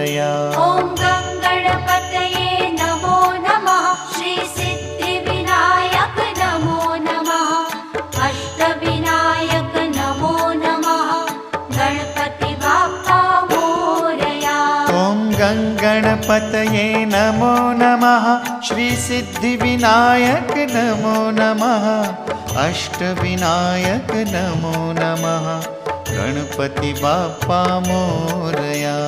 मोरया। ॐ गणपतये नमो नमः। श्री सिद्धिविनायक नमो नमः। अष्टविनायक नमो नमः। गणपति बाप्पा मोरया। ॐ गणपतये नमो नमः। श्री सिद्धिविनायक नमो नमः। अष्टविनायक नमो नमः। गणपति बाप्पा मोरया।